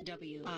WIIFTBP.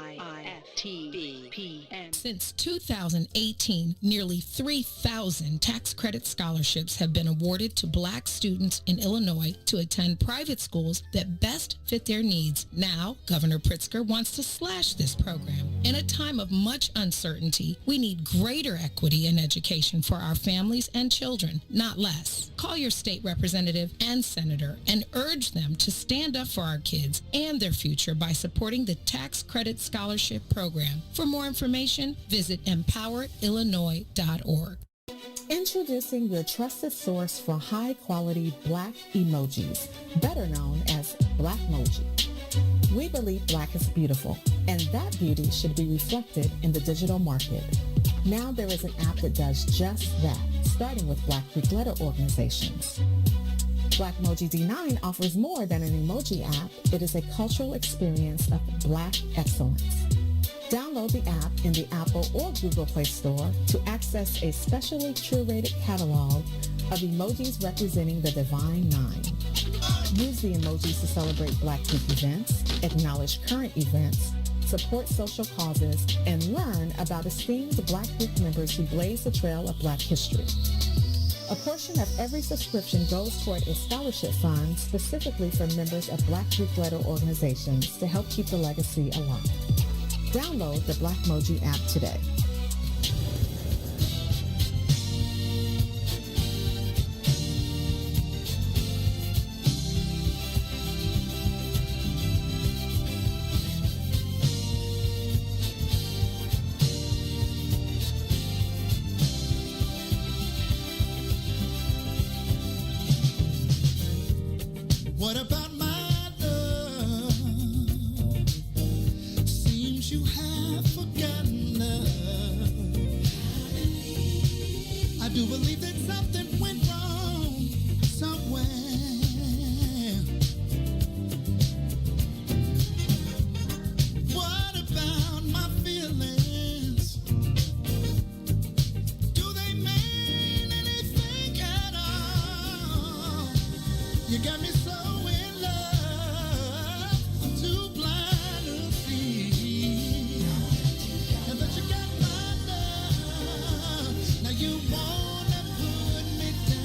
Since 2018, nearly 3,000 tax credit scholarships have been awarded to Black students in Illinois to attend private schools that best fit their needs. Now, Governor Pritzker wants to slash this program. In a time of much uncertainty, we need greater equity in education for our families and children, not less. Call your state representative and senator and urge them to stand up for our kids and their future by supporting the Tax Credit Scholarship Program. For more information, visit empoweredillinois.org. Introducing your trusted source for high-quality Black emojis, better known as Blackmoji. We believe Black is beautiful, and that beauty should be reflected in the digital market. Now there is an app that does just that, starting with Black Greek letter organizations. Blackmoji D9 offers more than an emoji app. It is a cultural experience of Black excellence. Download the app in the Apple or Google Play Store to access a specially curated catalog of emojis representing the Divine Nine. Use the emojis to celebrate Black Greek events, acknowledge current events, support social causes, and learn about esteemed Black Greek members who blaze the trail of Black history. A portion of every subscription goes toward a scholarship fund specifically for members of Black Greek letter organizations to help keep the legacy alive. Download the Blackmoji app today. What about my love? Seems you have forgotten love. I do believe that something went wrong somewhere. What about my feelings? Do they mean anything at all? You got me so in love, I'm too blind to see. And that you got my love, now you wanna put me down.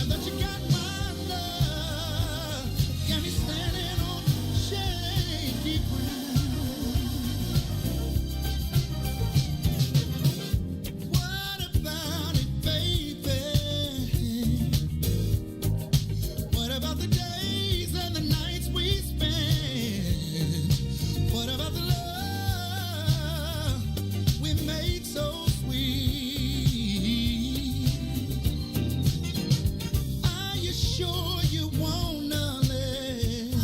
And that you got my love, got me standing on shaky ground. What about it, baby? What about the days and the nights we spent? What about the love we made so sweet? Are you sure you wanna live?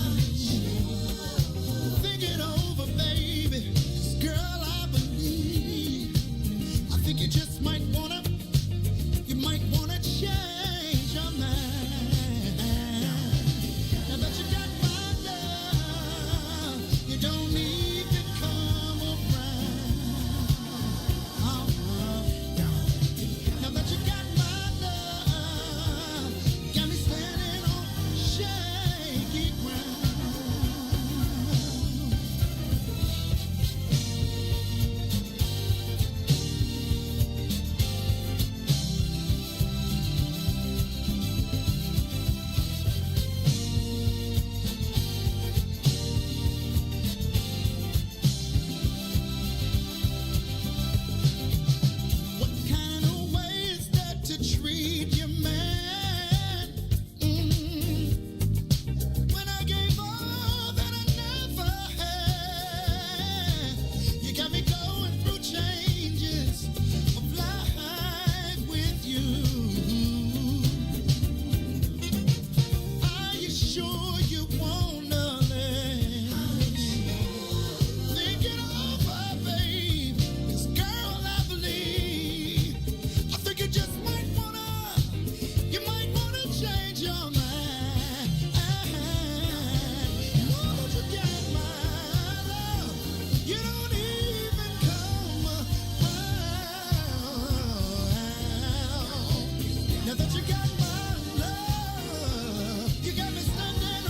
Think it over, baby. 'Cause girl, I believe. I think you just might wanna change your mind. Now that you got my love, you don't even come around. Now that you got my love, got me standing on shaky ground. What kind of way is that to treat your man? When I gave all that I never had, you got me going through changes of life with you. Are you sure you wanna live? Think it over, babe. 'Cause girl, I believe. I think you just might wanna change your mind. Now that you got my love, you don't even come around. Now that you got my love, you got me standing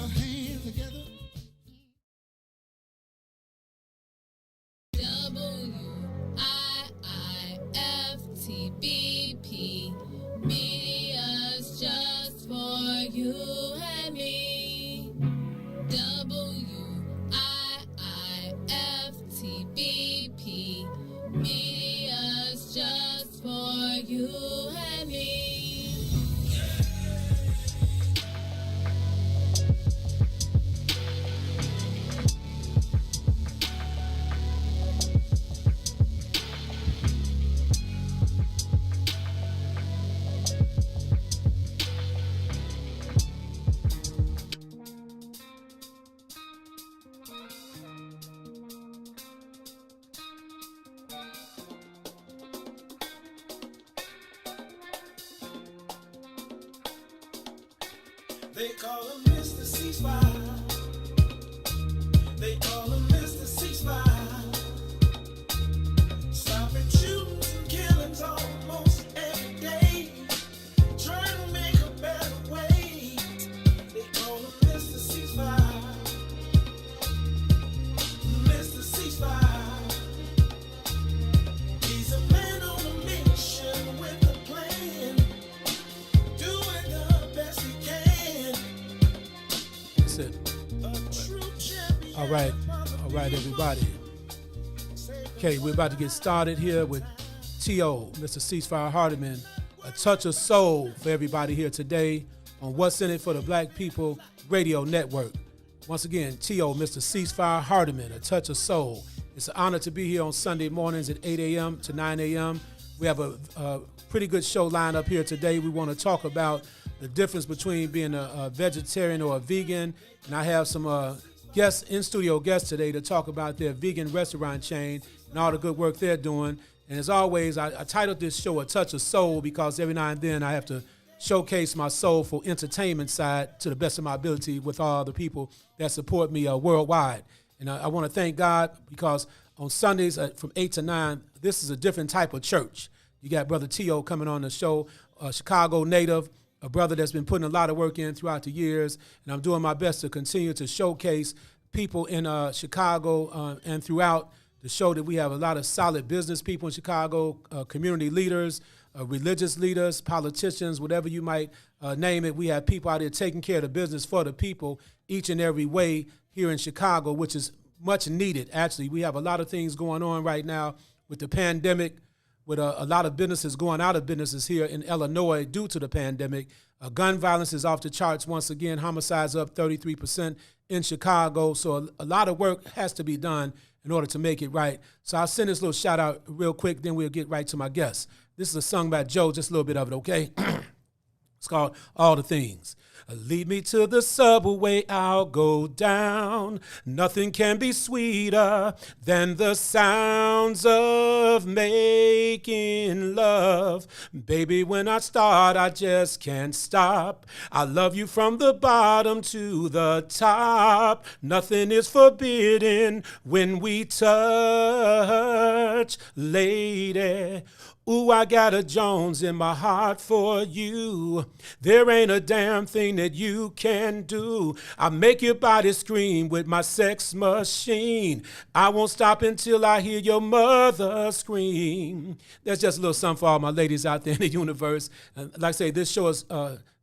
your hands together. WIIFTBP, media's just for you and me. WIIFTBP, media's just for you and me. They call him Mr. Ceasefire. They call him Mr. Ceasefire. Stopping shootings and killings almost every day. Trying to make a better way. They call him Mr. Ceasefire. Mr. Ceasefire. He's a man on a mission with a plan. Doing the best he can. That's it. All right, everybody. Okay, we're about to get started here with Tio, Mr. Ceasefire Hardiman. A touch of soul for everybody here today on What's in It for the Black People Radio Network. Once again, Tio, Mr. Ceasefire Hardiman, a touch of soul. It's an honor to be here on Sunday mornings at 8 a.m. to 9 a.m. We have a pretty good show lined up here today. We want to talk about the difference between being a vegetarian or a vegan. And I have some in-studio guests today to talk about their vegan restaurant chain and all the good work they're doing. And as always, I titled this show A Touch of Soul because every now and then I have to showcase my soulful entertainment side to the best of my ability with all the people that support me worldwide. And I want to thank God because on Sundays from 8 to 9, this is a different type of church. You got Brother Tio coming on the show, a Chicago native, a brother that's been putting a lot of work in throughout the years, and I'm doing my best to continue to showcase people in Chicago and throughout to show that we have a lot of solid business people in Chicago, community leaders, religious leaders, politicians, whatever you might name it. We have people out here taking care of the business for the people each and every way here in Chicago, which is much needed. Actually, we have a lot of things going on right now with the pandemic, with a lot of businesses going out of businesses here in Illinois due to the pandemic. Gun violence is off the charts once again. Homicides up 33% in Chicago. So a lot of work has to be done in order to make it right. So I'll send this little shout out real quick, then we'll get right to my guests. This is a song by Joe, just a little bit of it, okay? It's called All the Things. Lead me to the subway, I'll go down. Nothing can be sweeter than the sounds of making love. Baby, when I start, I just can't stop. I love you from the bottom to the top. Nothing is forbidden when we touch, lady. Ooh, I got a Jones in my heart for you. There ain't a damn thing that you can do. I make your body scream with my sex machine. I won't stop until I hear your mother scream. That's just a little something for all my ladies out there in the universe. Like I say, this show is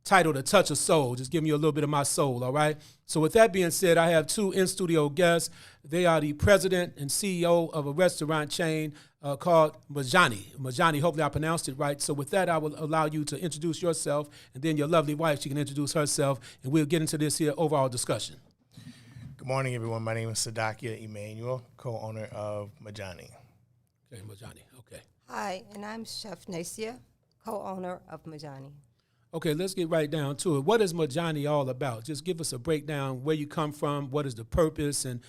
titled A Touch of Soul. Just giving you a little bit of my soul, all right? So with that being said, I have two in-studio guests. They are the president and CEO of a restaurant chain called Majani. Majani, hopefully I pronounced it right. So with that, I will allow you to introduce yourself, and then your lovely wife, she can introduce herself, and we'll get into this here overall discussion. Good morning, everyone. My name is Sadakia Emmanuel, co-owner of Majani. Okay, Majani, okay. Hi, and I'm Chef Nasia, co-owner of Majani. Okay, let's get right down to it. What is Majani all about? Just give us a breakdown where you come from, what is the purpose, and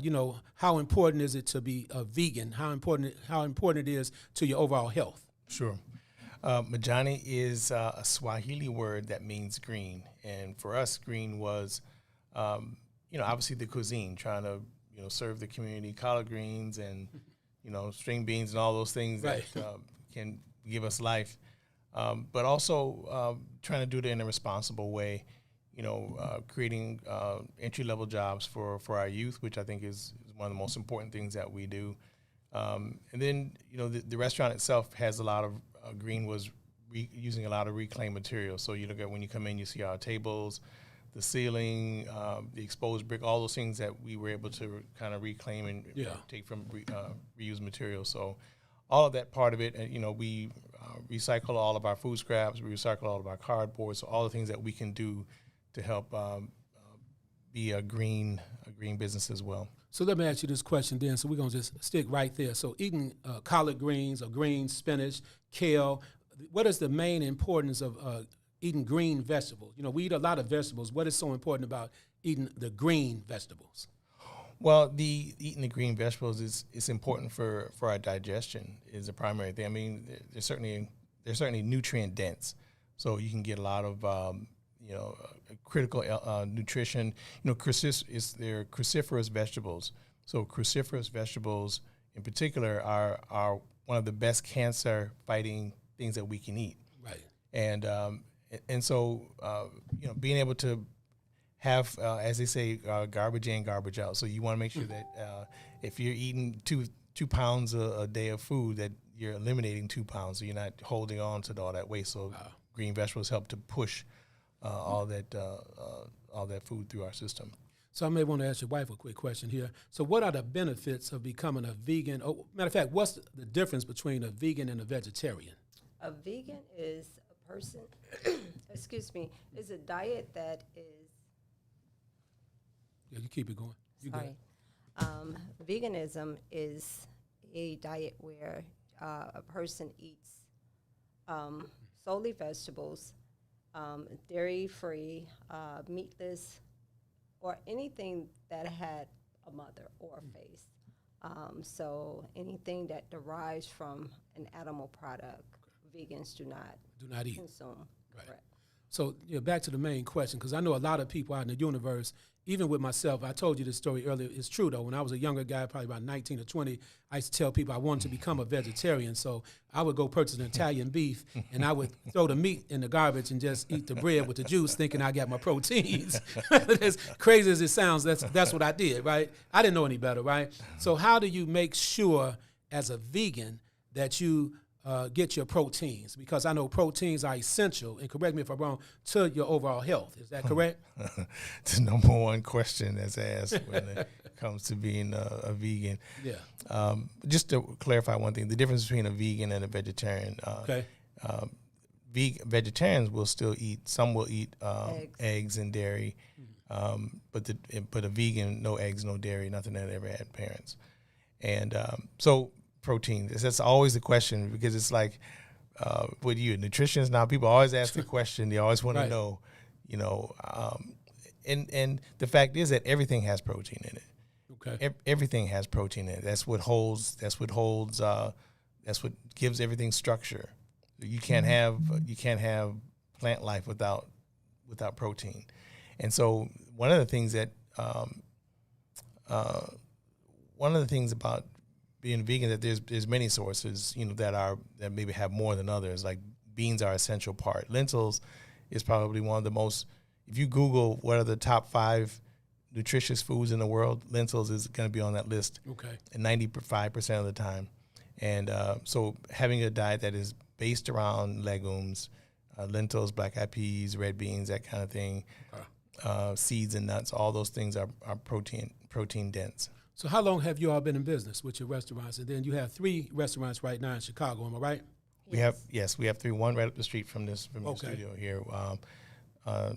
you know, how important is it to be a vegan? How important it is to your overall health? Sure. Majani is a Swahili word that means green, and for us, green was, obviously the cuisine, trying to serve the community, collard greens and string beans and all those things right. that can give us life. But also trying to do it in a responsible way creating entry-level jobs for our youth, which I think is one of the most important things that we do. And then, the restaurant itself has a lot of, Green was using a lot of reclaimed material. So you look at, when you come in, you see our tables, the ceiling, the exposed brick, all those things that we were able to kind of reclaim and take from reused material. So all of that part of it, and we recycle all of our food scraps, we recycle all of our cardboard, so all the things that we can do to help be a green business as well. So let me ask you this question then. So we're going to just stick right there. So eating collard greens or green spinach, kale, what is the main importance of eating green vegetables? We eat a lot of vegetables. What is so important about eating the green vegetables? Well, eating the green vegetables is important for our digestion is the primary thing. I mean, they're certainly nutrient dense, so you can get a lot of critical nutrition. They're cruciferous vegetables. So cruciferous vegetables in particular are one of the best cancer fighting things that we can eat. Right. And so being able to have, as they say, garbage in, garbage out. So you want to make sure that if you're eating two pounds a day of food, that you're eliminating 2 pounds, so you're not holding on to all that waste. So green vegetables help to push all that food through our system. So I may want to ask your wife a quick question here. So what are the benefits of becoming a vegan? Oh, matter of fact, what's the difference between a vegan and a vegetarian? A vegan is a person, is a diet that is. Yeah, you keep it going. Sorry. Veganism is a diet where a person eats solely vegetables, dairy-free, meatless, or anything that had a mother or a face. So anything that derives from an animal product, vegans do not eat. consume. Right. Correct. So back to the main question, because I know a lot of people out in the universe, even with myself, I told you this story earlier. It's true, though. When I was a younger guy, probably about 19 or 20, I used to tell people I wanted to become a vegetarian. So I would go purchase an Italian beef, and I would throw the meat in the garbage and just eat the bread with the juice, thinking I got my proteins. As crazy as it sounds, that's what I did, right? I didn't know any better, right? So how do you make sure, as a vegan, that you get your proteins? Because I know proteins are essential, and correct me if I'm wrong, to your overall health. Is that correct? It's the number one question that's asked when it comes to being a vegan. Yeah. Just to clarify one thing, the difference between a vegan and a vegetarian. Okay. Vegetarians will still eat, some will eat eggs and dairy, but a vegan, no eggs, no dairy, nothing that ever had parents. And so protein, that's always the question, because it's like with you, nutritionists now, people always ask the question, they always want to know, and the fact is that everything has protein in it. Okay. Everything has protein in it. That's what gives everything structure. You can't have plant life without protein. And so one of the things about being vegan, that there's many sources, that maybe have more than others. Like beans are an essential part. Lentils is probably one of the most. If you Google what are the top 5 nutritious foods in the world, lentils is going to be on that list. Okay. And 95% of the time. And so having a diet that is based around legumes, lentils, black-eyed peas, red beans, that kind of thing, seeds and nuts, all those things are protein dense. So how long have you all been in business with your restaurants? And then you have 3 restaurants right now in Chicago, am I right? We have 3, one right up the street from your studio here. Our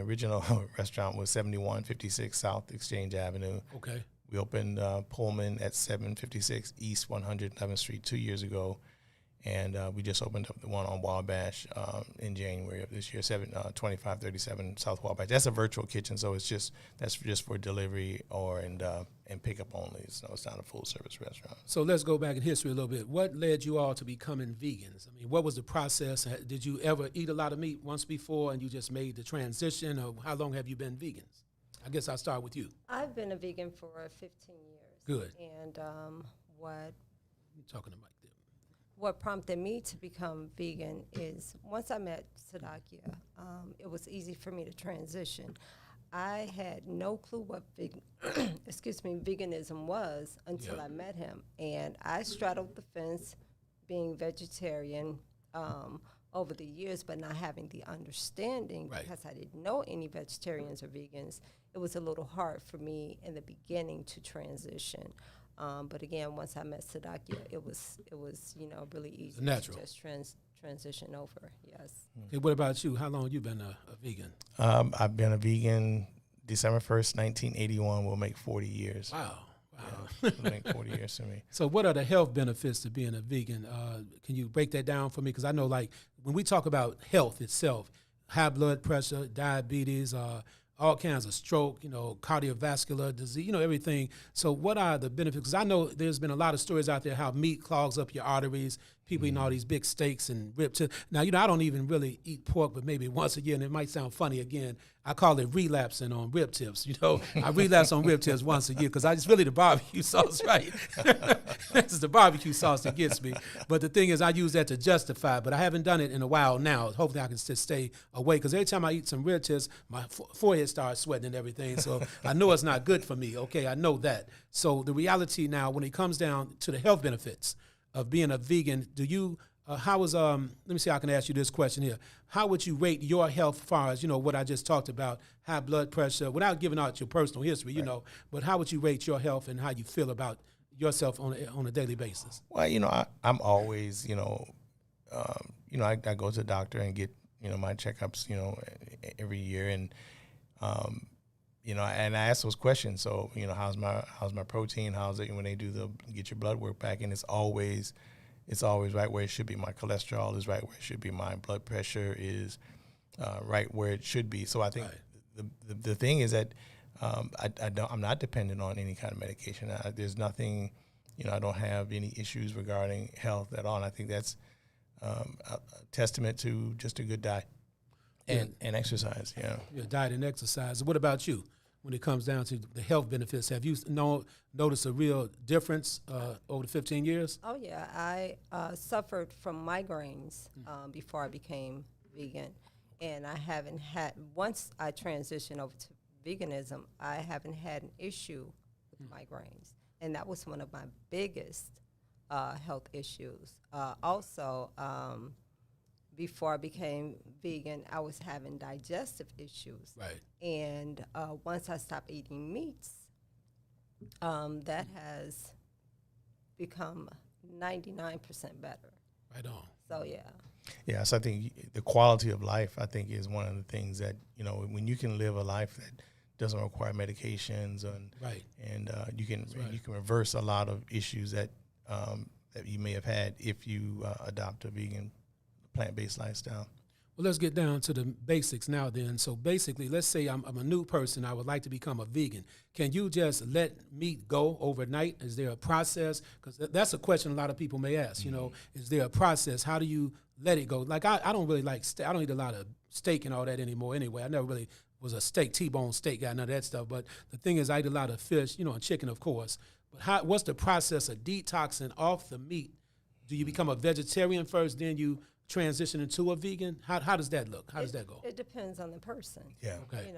original restaurant was 7156 South Exchange Avenue. Okay. We opened Pullman at 756 East 111th Street 2 years ago. And we just opened up the one on Wabash in January of this year, 2537 South Wabash. That's a virtual kitchen, so that's just for delivery and pickup only. So it's not a full service restaurant. So let's go back in history a little bit. What led you all to becoming vegans? I mean, what was the process? Did you ever eat a lot of meat once before and you just made the transition, or how long have you been vegans? I guess I'll start with you. I've been a vegan for 15 years. Good. And what? You're talking to Mike there. What prompted me to become vegan is once I met Sadakia, it was easy for me to transition. I had no clue what veganism was until I met him, and I straddled the fence, being vegetarian over the years, but not having the understanding because I didn't know any vegetarians or vegans. It was a little hard for me in the beginning to transition. But again, once I met Sadakia, it was really easy natural. To just transition over. Yes. Okay, what about you? How long you been a vegan? I've been a vegan. December 1st, 1981 will make 40 years. Wow. Yeah, it'll make 40 years for me. So what are the health benefits to being a vegan? Can you break that down for me? Because I know, like, when we talk about health itself, high blood pressure, diabetes, all kinds of stroke, cardiovascular disease, everything. So what are the benefits? Because I know there's been a lot of stories out there how meat clogs up your arteries, people eating all these big steaks and rib tips. Now, I don't even really eat pork, but maybe once a year, and it might sound funny again, I call it relapsing on rib tips. I relapse on rib tips once a year because it's really the barbecue sauce, right? It's the barbecue sauce that gets me. But the thing is, I use that to justify, but I haven't done it in a while now. Hopefully I can just stay away because every time I eat some rib tips, my forehead starts sweating and everything. So I know it's not good for me, okay? I know that. So the reality now, when it comes down to the health benefits of being a vegan, do you, let me see how I can ask you this question here. How would you rate your health as far as, what I just talked about, high blood pressure, without giving out your personal history, but how would you rate your health and how you feel about yourself on a daily basis? Well, I'm always, I go to the doctor and get, my checkups, every year. And, and I ask those questions. So, how's my protein? How's it when they get your blood work back? And it's always right where it should be. My cholesterol is right where it should be. My blood pressure is right where it should be. So I think the thing is that I'm not dependent on any kind of medication. There's nothing, I don't have any issues regarding health at all. And I think that's a testament to just a good diet and exercise. Yeah, diet and exercise. What about you? When it comes down to the health benefits, have you noticed a real difference over the 15 years? Oh, yeah. I suffered from migraines before I became vegan. And I haven't once I transitioned over to veganism, I haven't had an issue with migraines. And that was one of my biggest health issues. Also, before I became vegan, I was having digestive issues. Right. And once I stopped eating meats, that has become 99% better. Right on. So, yeah. Yeah, so I think the quality of life, I think, is one of the things that, when you can live a life that doesn't require medications and you can reverse a lot of issues that you may have had if you adopt a vegan plant-based lifestyle. Well, let's get down to the basics now then. So basically, let's say I'm a new person. I would like to become a vegan. Can you just let meat go overnight? Is there a process? Because that's a question a lot of people may ask, is there a process? How do you let it go? Like, I don't really like I don't eat a lot of steak and all that anymore anyway. I never really was a T-bone steak guy, none of that stuff. But the thing is, I eat a lot of fish, and chicken, of course. But what's the process of detoxing off the meat? Do you become a vegetarian first, then you transition into a vegan? How does that look? How does that go? It depends on the person. Yeah. Okay.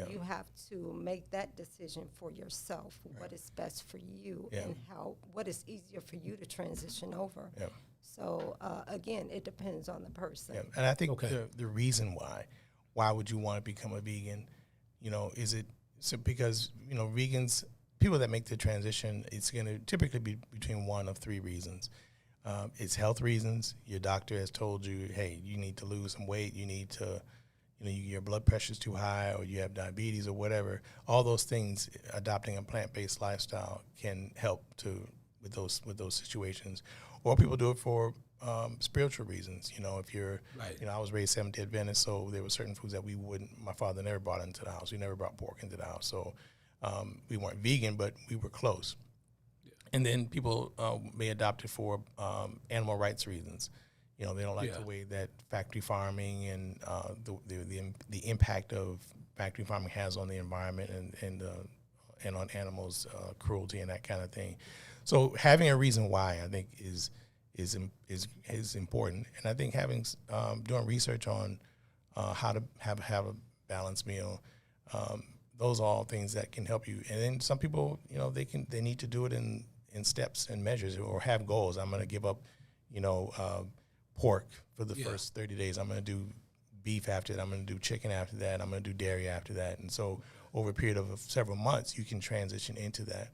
You have to make that decision for yourself, what is best for you and what is easier for you to transition over. Yeah. So, again, it depends on the person. Yeah. And I think the reason why would you want to become a vegan, is it because, vegans, people that make the transition, it's going to typically be between one of three reasons. It's health reasons. Your doctor has told you, hey, you need to lose some weight. You need to, your blood pressure's too high, or you have diabetes or whatever. All those things, adopting a plant-based lifestyle can help with those situations. Or people do it for spiritual reasons. If you're, I was raised Seventh-day Adventist, so there were certain foods that my father never brought into the house. We never brought pork into the house. So we weren't vegan, but we were close. And then people may adopt it for animal rights reasons. They don't like the way that factory farming and the impact of factory farming has on the environment and on animals, cruelty and that kind of thing. So having a reason why, I think, is is important. And I think having doing research on how to have a balanced meal, those are all things that can help you. And then some people, they need to do it in steps and measures, or have goals. I'm going to give up, pork for the first 30 days. I'm going to do beef after that. I'm going to do chicken after that. I'm going to do dairy after that. And so over a period of several months, you can transition into that.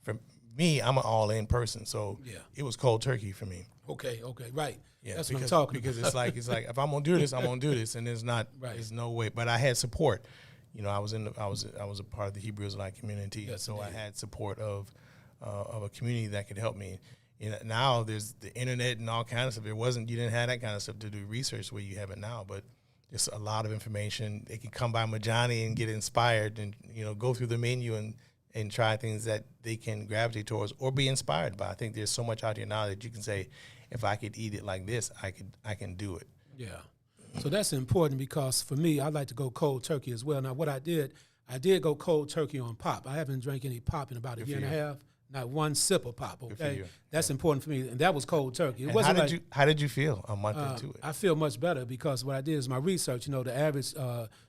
For me, I'm an all-in person, so it was cold turkey for me. Okay, right. Yeah, that's what I'm talking because about. it's like if I'm gonna do this, I'm gonna do this, and there's no way. But I had support. I was a part of the Hebrew Israelite community, yes, so indeed. I had support of a community that could help me. Now there's the internet and all kinds of stuff. You didn't have that kind of stuff to do research where you have it now, but just a lot of information. They can come by Majani and get inspired, and go through the menu and try things that they can gravitate towards or be inspired by. I think there's so much out here now that you can say, if I could eat it like this, I can do it. Yeah. So that's important, because for me, I like to go cold turkey as well. Now, what I did go cold turkey on pop. I haven't drank any pop in about a year and a half. Not one sip of pop. Okay, that's important for me, and that was cold turkey. It wasn't how did you feel a month into it? I feel much better, because what I did is my research. The average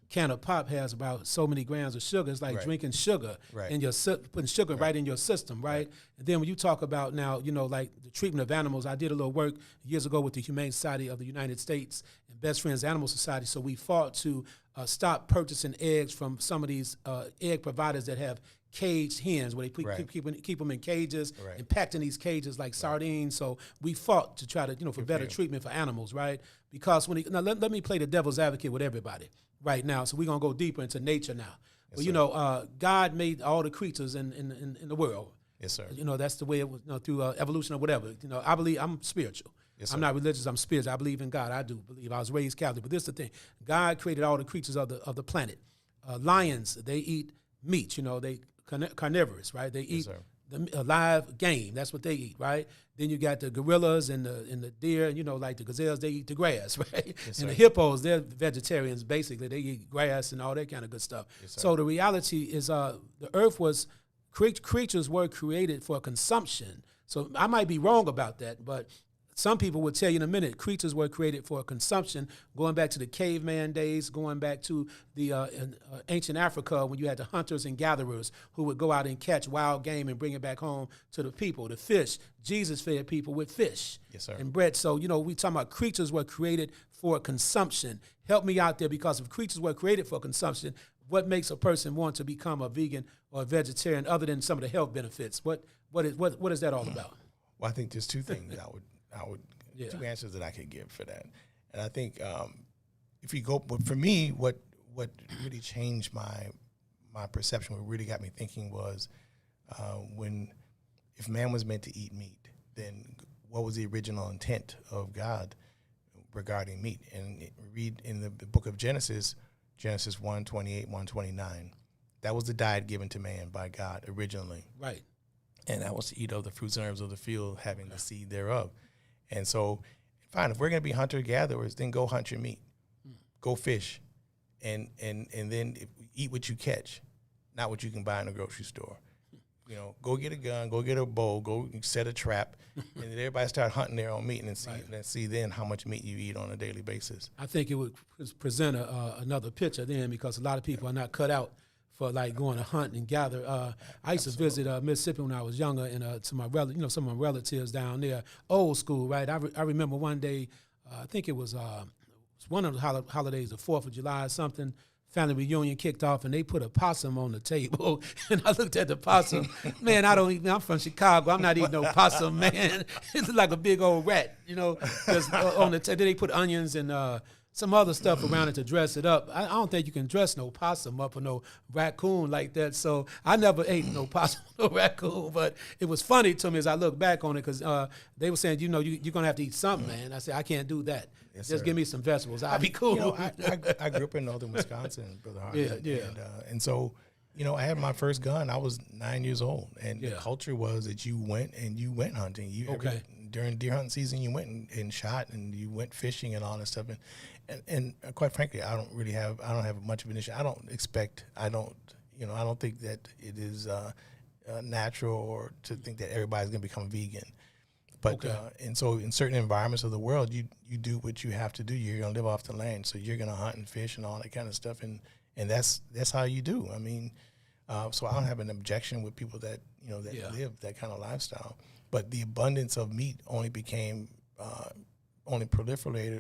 can of pop has about so many grams of sugar. It's like drinking sugar in your putting sugar right in your system, right? And then when you talk about now, like the treatment of animals, I did a little work years ago with the Humane Society of the United States and Best Friends Animal Society. So we fought to stop purchasing eggs from some of these egg providers that have caged hens, where they keep them in cages and packed in these cages like sardines. So we fought to try to, for better treatment for animals, right? Because let me play the devil's advocate with everybody right now. So we're going to go deeper into nature now. Yes, well, God made all the creatures in the world. Yes, sir. That's the way it was, through evolution or whatever. I believe I'm spiritual. Yes, I'm not religious. I'm spiritual. I believe in God. I do believe. I was raised Catholic. But this is the thing. God created all the creatures of the planet. Lions, they eat meat. They carnivorous, right? They eat the live game. That's what they eat, right? Then you got the gorillas and the deer, like the gazelles, they eat the grass, right? Yes, and the hippos, they're vegetarians, basically. They eat grass and all that kind of good stuff. Yes, so the reality is the earth was, creatures were created for consumption. So I might be wrong about that, but some people would tell you in a minute, creatures were created for consumption, going back to the caveman days, going back to the ancient Africa, when you had the hunters and gatherers who would go out and catch wild game and bring it back home to the people. The fish, Jesus fed people with fish and bread. So, we talking about creatures were created for consumption. Help me out there, because if creatures were created for consumption, what makes a person want to become a vegan or a vegetarian other than some of the health benefits? What is that all about? Well, I think there's two things two answers that I could give for that. And I think if you go, for me, what really changed my perception, what really got me thinking was if man was meant to eat meat, then what was the original intent of God regarding meat? And read in the book of Genesis 1:28, 1:29. That was the diet given to man by God originally. Right. And that was to eat of the fruits and herbs of the field, having the seed thereof. And so, fine, if we're going to be hunter-gatherers, then go hunt your meat. Go fish. And then eat what you catch, not what you can buy in the grocery store. Go get a gun, go get a bow, go set a trap, and then everybody start hunting their own meat and see then how much meat you eat on a daily basis. I think it would present another picture then, because a lot of people are not cut out for like going to hunt and gather. I used to visit Mississippi when I was younger, and to my some of my relatives down there, old school, right? I remember one day, I think it was one of the holidays, the 4th of July or something. Family reunion kicked off, and they put a possum on the table. And I looked at the possum. Man, I'm from Chicago. I'm not eating no possum, man. It's like a big old rat, Just on the table. Then they put onions and some other stuff around it to dress it up. I don't think you can dress no possum up or no raccoon like that. So I never ate no possum or raccoon. But it was funny to me as I look back on it, because they were saying, you're going to have to eat something, man. I said, I can't do that. Yes, just give me some vegetables. I'll be cool. I grew up in northern Wisconsin, Brother Hardiman. Yeah. And so, I had my first gun. I was 9 years old. And the culture was that you went hunting. During deer hunting season, you went and shot, and you went fishing and all that stuff. And quite frankly, I don't have much of an issue. I don't think that it is natural or to think that everybody's going to become vegan. But Okay. and so in certain environments of the world, you do what you have to do. You're going to live off the land, so you're going to hunt and fish and all that kind of stuff, and that's how you do. I mean, so I don't have an objection with people that live that kind of lifestyle. But the abundance of meat only proliferated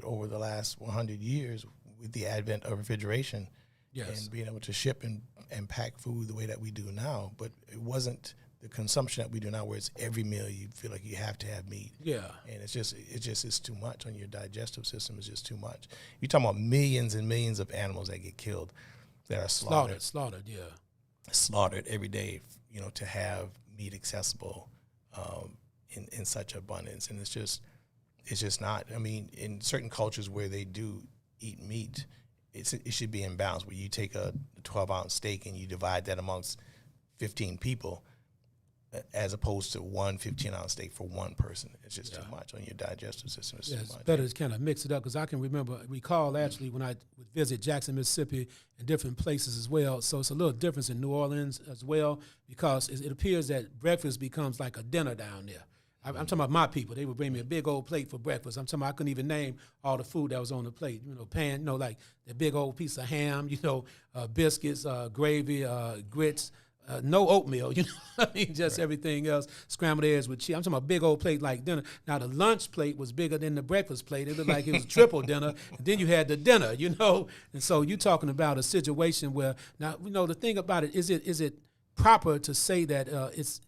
over the last 100 years with the advent of refrigeration. Yes. And being able to ship and pack food the way that we do now. But it wasn't the consumption that we do now, where it's every meal you feel like you have to have meat. Yeah. And it's too much on your digestive system. It's just too much. You're talking about millions and millions of animals that get killed, that are slaughtered. Slaughtered every day, to have meat accessible in such abundance. And it's just not. I mean, in certain cultures where they do eat meat, it should be in balance, where you take a 12-ounce steak and you divide that amongst 15 people, as opposed to one 15-ounce steak for one person. It's just too much on your digestive system. It's too It's much. better to kind of mix it up, because I can recall actually when I would visit Jackson, Mississippi, and different places as well. So it's a little difference in New Orleans as well, because it appears that breakfast becomes like a dinner down there. I'm talking about my people. They would bring me a big old plate for breakfast. I'm talking about I couldn't even name all the food that was on the plate. Like the big old piece of ham, biscuits, gravy, grits, no oatmeal, just everything else, scrambled eggs with cheese. I'm talking about big old plate like dinner. Now, the lunch plate was bigger than the breakfast plate. It looked like it was triple dinner. And then you had the dinner, And so you're talking about a situation where, now, the thing about it, is it proper to say that it's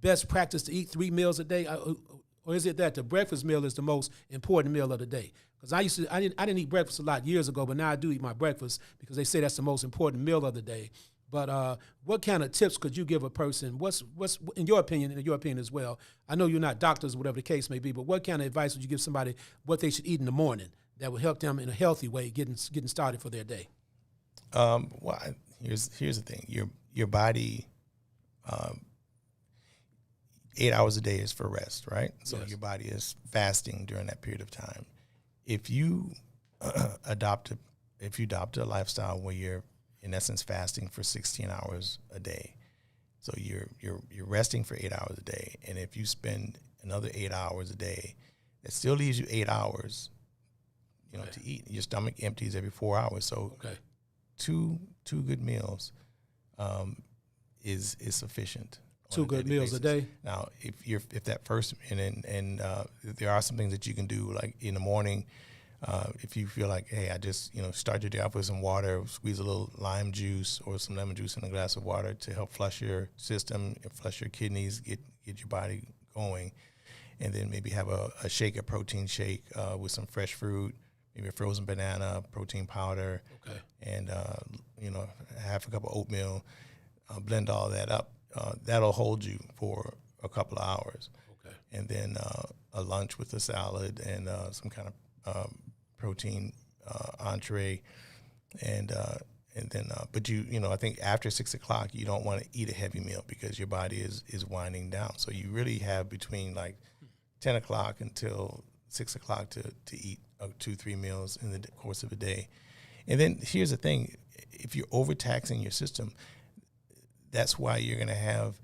best practice to eat 3 meals a day, or is it that the breakfast meal is the most important meal of the day? Because I didn't eat breakfast a lot years ago, but now I do eat my breakfast because they say that's the most important meal of the day. But what kind of tips could you give a person? What's in your opinion as well? I know you're not doctors, whatever the case may be, but what kind of advice would you give somebody what they should eat in the morning that would help them in a healthy way getting started for their day? Well, here's the thing: your body. 8 hours a day is for rest, right? So your body is fasting during that period of time. If you adopt a lifestyle where you're in essence fasting for 16 hours a day, so you're resting for 8 hours a day, and if you spend another 8 hours a day, that still leaves you 8 hours, to eat. Your stomach empties every 4 hours, so two good meals is sufficient. 2 good meals a day. Now, if that first and there are some things that you can do, like in the morning, if you feel like, hey, I just start your day off with some water, squeeze a little lime juice or some lemon juice in a glass of water to help flush your system, flush your kidneys, get your body going, and then maybe have a protein shake with some fresh fruit, maybe a frozen banana, protein powder, and half a cup of oatmeal. Blend all that up. That'll hold you for a couple of hours. Okay. And then a lunch with a salad and some kind of protein entree, and then but I think after 6 o'clock you don't want to eat a heavy meal because your body is winding down. So you really have between like 10 o'clock until 6 o'clock to eat 2-3 meals in the course of a day. And then here's the thing: if you're overtaxing your system, that's why you're going to have,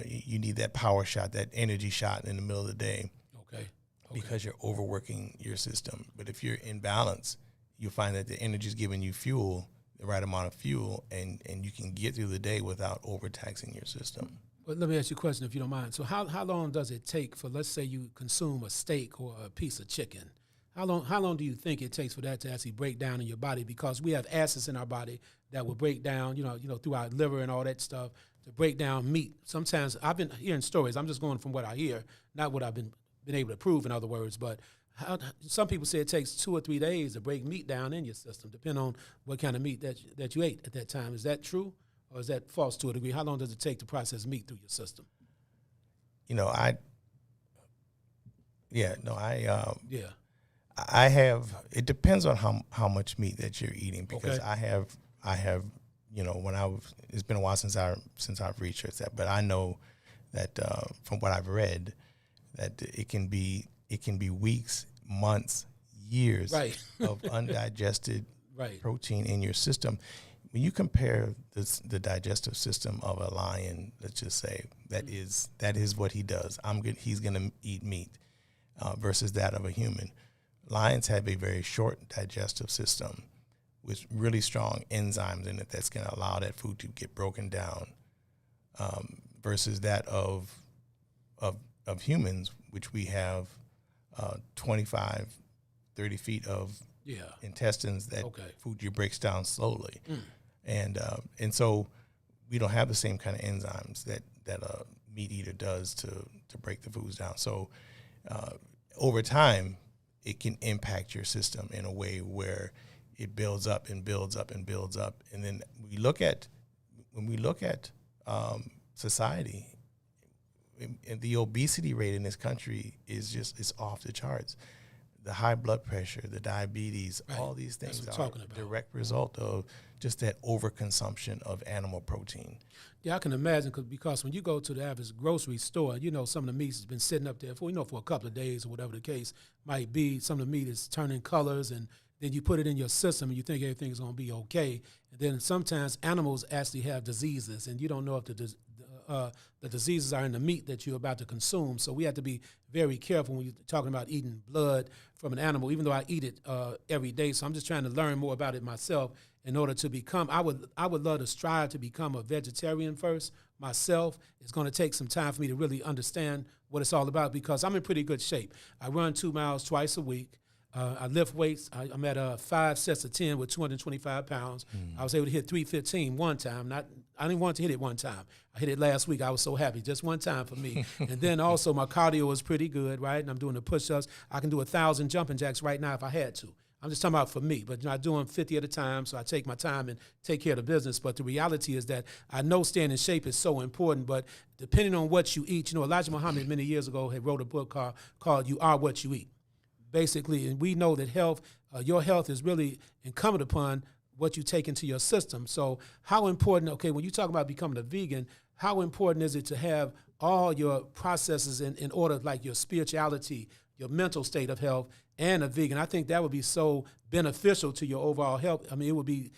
you need that power shot, that energy shot in the middle of the day. Okay. Because you're overworking your system. But if you're in balance, you'll find that the energy is giving you fuel, the right amount of fuel, and you can get through the day without overtaxing your system. Well, let me ask you a question, if you don't mind. So how long does it take for, let's say you consume a steak or a piece of chicken? How long do you think it takes for that to actually break down in your body? Because we have acids in our body that will break down, through our liver and all that stuff to break down meat. Sometimes I've been hearing stories. I'm just going from what I hear, not what I've been able to prove, in other words. But some people say it takes 2 or 3 days to break meat down in your system, depending on what kind of meat that you ate at that time. Is that true, or is that false to a degree? How long does it take to process meat through your system? I have. It depends on how much meat that you're eating, because I have. It's been a while since I've researched that, but I know that from what I've read, that it can be weeks, months, years of undigested protein in your system. When you compare the digestive system of a lion, let's just say that is what he does. He's going to eat meat. versus that of a human. Lions have a very short digestive system with really strong enzymes in it that's going to allow that food to get broken down, versus that of humans, which we have 25, 30 feet of intestines that food you breaks down slowly. And so we don't have the same kind of enzymes that a meat eater does to break the foods down. So over time, it can impact your system in a way where it builds up and builds up and builds up. And then when we look at society, the obesity rate in this country is off the charts. The high blood pressure, the diabetes, all these things are a direct result of just that overconsumption of animal protein. Yeah, I can imagine because when you go to the average grocery store, some of the meat has been sitting up there for a couple of days or whatever the case might be. Some of the meat is turning colors, and then you put it in your system and you think everything's going to be okay. And then sometimes animals actually have diseases, and you don't know if the diseases are in the meat that you're about to consume. So we have to be very careful when you're talking about eating blood from an animal, even though I eat it every day. So I'm just trying to learn more about it myself in order to become, I would love to strive to become a vegetarian first myself. It's going to take some time for me to really understand what it's all about because I'm in pretty good shape. I run 2 miles twice a week. I lift weights. I'm at 5 sets of 10 with 225 pounds. I was able to hit 315 one time. I didn't want to hit it one time. I hit it last week. I was so happy. Just one time for me. And then also my cardio is pretty good, right? And I'm doing the push-ups. I can do 1,000 jumping jacks right now if I had to. I'm just talking about for me, but I'm doing 50 at a time, so I take my time and take care of the business. But the reality is that I know staying in shape is so important, but depending on what you eat, Elijah Muhammad many years ago had wrote a book called You Are What You Eat. Basically, and we know that your health is really incumbent upon what you take into your system. So how important, when you talk about becoming a vegan, how important is it to have all your processes in order, like your spirituality, your mental state of health, and a vegan? I think that would be so beneficial to your overall health. I mean, it would be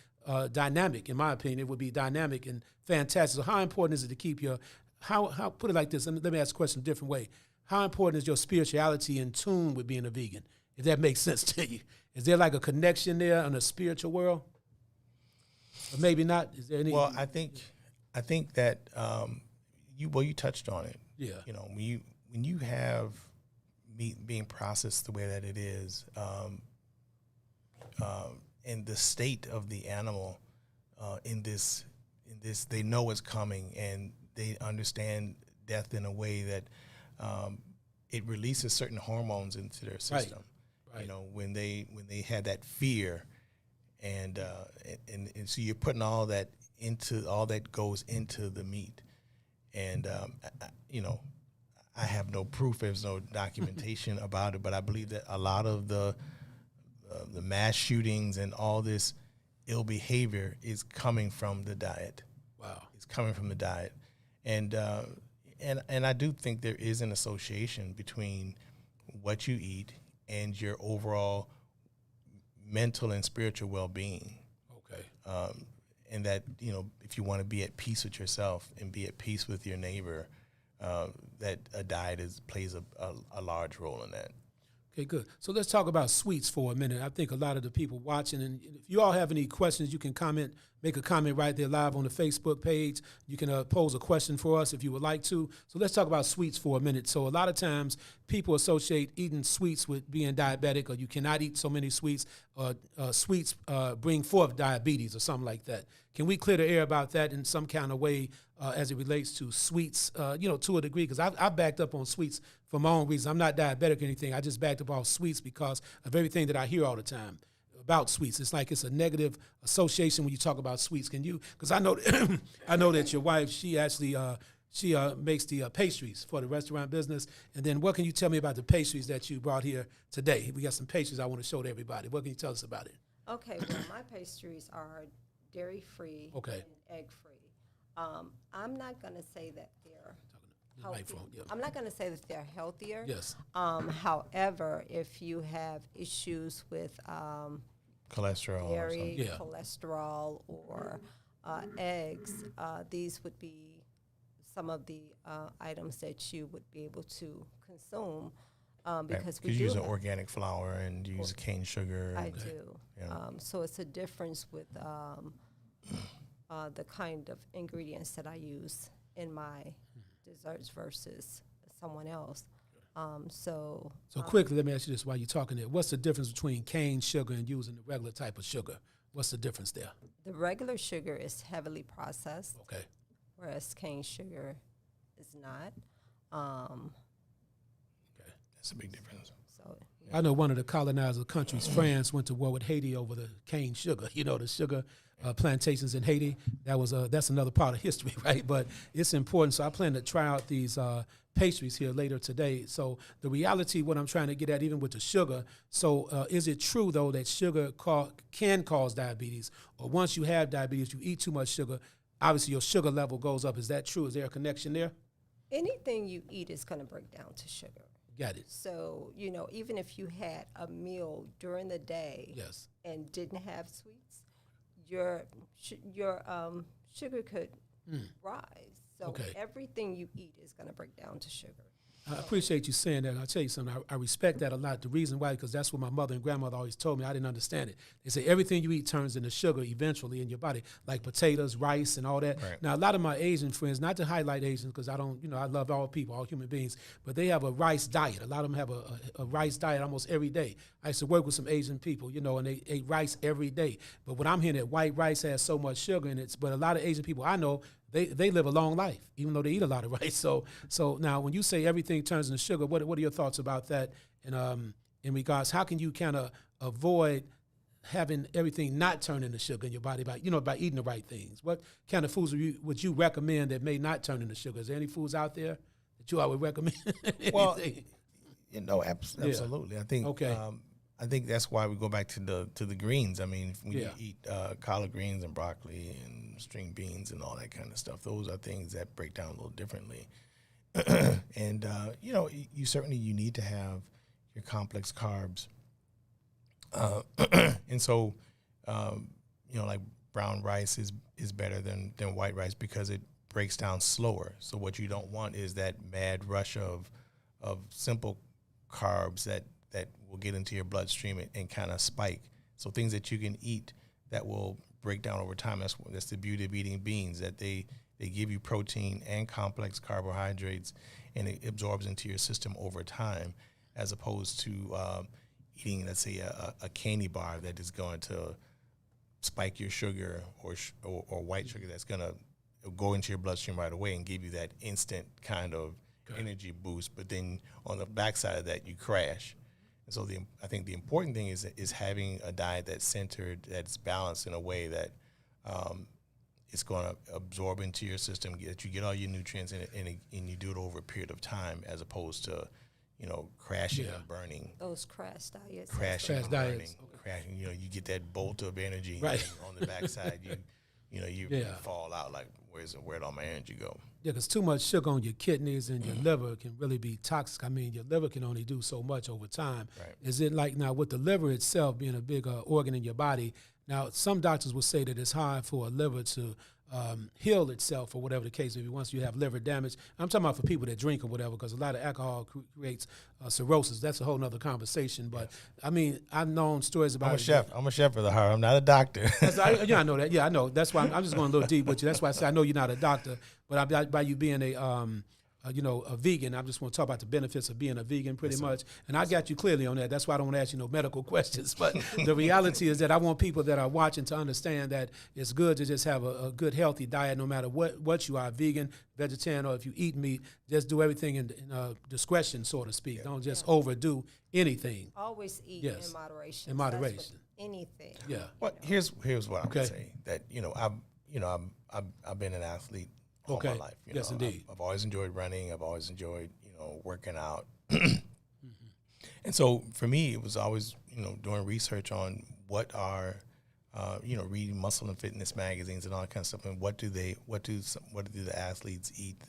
dynamic, in my opinion. It would be dynamic and fantastic. So how important is it to keep how put it like this, and let me ask a question a different way. How important is your spirituality in tune with being a vegan, if that makes sense to you? Is there like a connection there in the spiritual world? Or maybe not? Is there any? Well, I think that you touched on it. Yeah. When you have meat being processed the way that it is, and the state of the animal in this, they know it's coming, and they understand death in a way that it releases certain hormones into their system. Right. When they had that fear, and so you're putting all that goes into the meat, and I have no proof. There's no documentation about it, but I believe that a lot of the mass shootings and all this ill behavior is coming from the diet. Wow, it's coming from the diet, and I do think there is an association between what you eat and your overall mental and spiritual well-being. Okay. And that, if you want to be at peace with yourself and be at peace with your neighbor, that a diet plays a large role in that. Okay, good. So let's talk about sweets for a minute. I think a lot of the people watching, and if you all have any questions, you can make a comment right there live on the Facebook page. You can pose a question for us if you would like to. So let's talk about sweets for a minute. So a lot of times people associate eating sweets with being diabetic, or you cannot eat so many sweets, or sweets bring forth diabetes or something like that. Can we clear the air about that in some kind of way as it relates to sweets, to a degree? Because I've backed up on sweets for my own reasons. I'm not diabetic or anything. I just backed up on sweets because of everything that I hear all the time about sweets. It's like it's a negative association when you talk about sweets. Can you? Because I know that your wife, she actually makes the pastries for the restaurant business. And then what can you tell me about the pastries that you brought here today? We got some pastries I want to show to everybody. What can you tell us about it? Okay, well, my pastries are dairy-free and egg-free. I'm not going to say that they're healthy. I'm not going to say that they're healthier. Yes. However, if you have issues with cholesterol, dairy, cholesterol, or eggs, these would be some of the items that you would be able to consume because we you do use an have- organic flour and you use cane sugar. I and- do. Yeah. So it's a difference with the kind of ingredients that I use in my desserts versus someone else. So quickly, let me ask you this while you're talking there. What's the difference between cane sugar and using the regular type of sugar? What's the difference there? the regular sugar is heavily processed, Okay. whereas cane sugar is not. That's a big difference. So I know one of the colonizer countries, France, went to war with Haiti over the cane sugar. You know, the sugar plantations in Haiti. That's another part of history, right? But it's important. So I plan to try out these pastries here later today. So the reality, what I'm trying to get at, even with the sugar. So is it true though that sugar can cause diabetes, or once you have diabetes, you eat too much sugar, obviously your sugar level goes up? Is that true? Is there a connection there? anything you eat is going to break down to sugar. Got it. So, even if you had a meal during the day Yes. and didn't have sweets, your sugar could rise. So Okay. everything you eat is going to break down to sugar. I appreciate you saying that. I'll tell you something. I respect that a lot. The reason why, because that's what my mother and grandmother always told me. I didn't understand it. They say everything you eat turns into sugar eventually in your body, like potatoes, rice, and all that. Right. Now, a lot of my Asian friends, not to highlight Asians, because I don't, I love all people, all human beings, but they have a rice diet. A lot of them have a rice diet almost every day. I used to work with some Asian people, and they ate rice every day. But what I'm hearing, that white rice has so much sugar in it. But a lot of Asian people I know, they live a long life, even though they eat a lot of rice. So now when you say everything turns into sugar, what are your thoughts about that? And in regards, how can you kind of avoid having everything not turn into sugar in your body by eating the right things? What kind of foods would you recommend that may not turn into sugar? Is there any foods out there that you all would recommend? Well, absolutely. I think Okay. I think that's why we go back to the greens. I mean, when Yeah. you eat collard greens and broccoli and string beans and all that kind of stuff, those are things that break down a little differently. And you certainly need to have your complex carbs. And so, like brown rice is better than white rice because it breaks down slower. So what you don't want is that mad rush of simple carbs that will get into your bloodstream and kind of spike. So things that you can eat that will break down over time. That's the beauty of eating beans, that they give you protein and complex carbohydrates, and it absorbs into your system over time, as opposed to eating, let's say, a candy bar that is going to spike your sugar or white sugar that's going to go into your bloodstream right away and give you that instant kind of energy boost. But then on the backside of that, you crash. And so I think the important thing is having a diet that's centered, that's balanced in a way that it's going to absorb into your system, that you get all your nutrients in it, and you do it over a period of time, as opposed to, crashing and burning. Those crash diets. Crashing and Crash burning. diets. Crashing, you get that bolt of energy, Right. and on the backside, you fall out like, where'd all my energy go? Yeah, because too much sugar on your kidneys and your liver can really be toxic. I mean, your liver can only do so much over time. Right. Is it like now with the liver itself being a big organ in your body? Now, some doctors will say that it's hard for a liver to heal itself, or whatever the case may be, once you have liver damage. I'm talking about for people that drink or whatever, because a lot of alcohol creates cirrhosis. That's a whole nother conversation. But, I mean, I've known stories about I'm a chef of the heart. I'm not a doctor. I know that. Yeah, I know. That's why I'm just going a little deep with you. That's why I say I know you're not a doctor, but by you being a vegan, I just want to talk about the benefits of being a vegan pretty much. And I got you clearly on that. That's why I don't want to ask you no medical questions. But the reality is that I want people that are watching to understand that it's good to just have a good, healthy diet, no matter what you are, vegan, vegetarian, or if you eat meat. Just do everything in discretion, so to speak. Don't just overdo anything. Always eat Yes. in moderation. In That's with moderation. anything. Yeah. Well, here's what I Okay. would say. That I've been an athlete all Okay. my life. Yes, indeed. I've always enjoyed running. I've always enjoyed working out. And so for me, it was always doing research on what are reading muscle and fitness magazines and all that kind of stuff, and what do the athletes eat.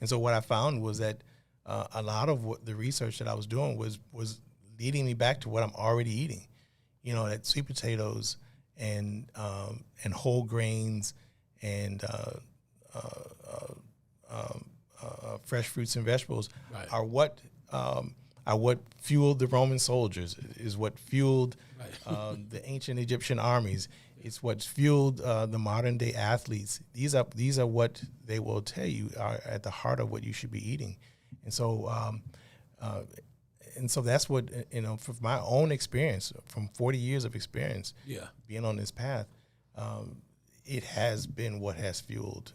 And so what I found was that a lot of what the research that I was doing was leading me back to what I'm already eating. That sweet potatoes and whole grains and fresh fruits and vegetables Right. are what are what fueled the Roman soldiers, is what fueled the ancient Egyptian armies. It's what fueled the modern day athletes. These are what they will tell you are at the heart of what you should be eating. And so that's what, from my own experience, from 40 years of experience, being on this path, it has been what has fueled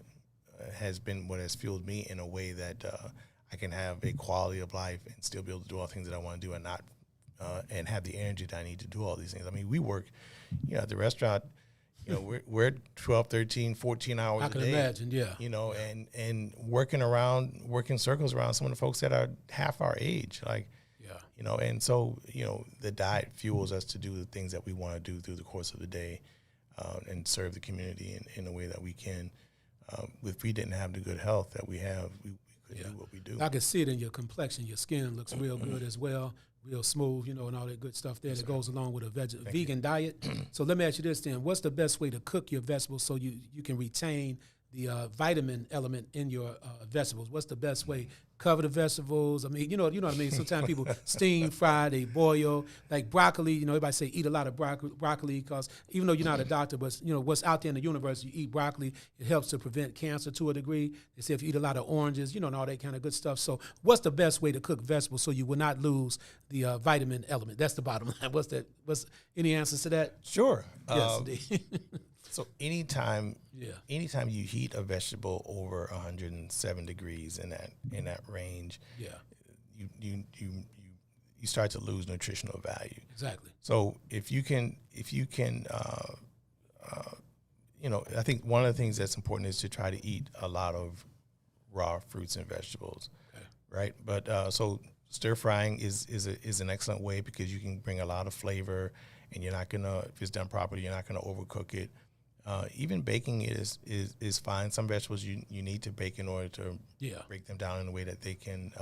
me in a way that I can have a quality of life and still be able to do all the things that I want to do and not and have the energy that I need to do all these things. I mean, we work, at the restaurant, we're 12, 13, 14 hours a day. I can imagine, and working circles around some of the folks that are half our age, and so, the diet fuels us to do the things that we want to do through the course of the day and serve the community in a way that we can. If we didn't have the good health that we have, we couldn't do what we do. I can see it in your complexion. Your skin looks real good as well, real smooth, and all that good stuff there that goes along with a vegan diet. So let me ask you this then. What's the best way to cook your vegetables so you can retain the vitamin element in your vegetables? What's the best way? Cover the vegetables. I mean, you know what I mean? Sometimes people steam, fry, they boil. Like broccoli, everybody say eat a lot of broccoli because even though you're not a doctor, but, what's out there in the universe, you eat broccoli, it helps to prevent cancer to a degree. They say if you eat a lot of oranges, and all that kind of good stuff. So what's the best way to cook vegetables so you will not lose the vitamin element? That's the bottom line. What's any answers to that? Sure. Yes, indeed. So anytime you heat a vegetable over 107 degrees in that range, you start to lose nutritional value. Exactly. So if you can, I think one of the things that's important is to try to eat a lot of raw fruits and vegetables, right? But so stir frying is an excellent way because you can bring a lot of flavor, and you're not gonna, if it's done properly, you're not gonna overcook it. Even baking it is fine. Some vegetables you need to bake in order to break them down in a way that they can,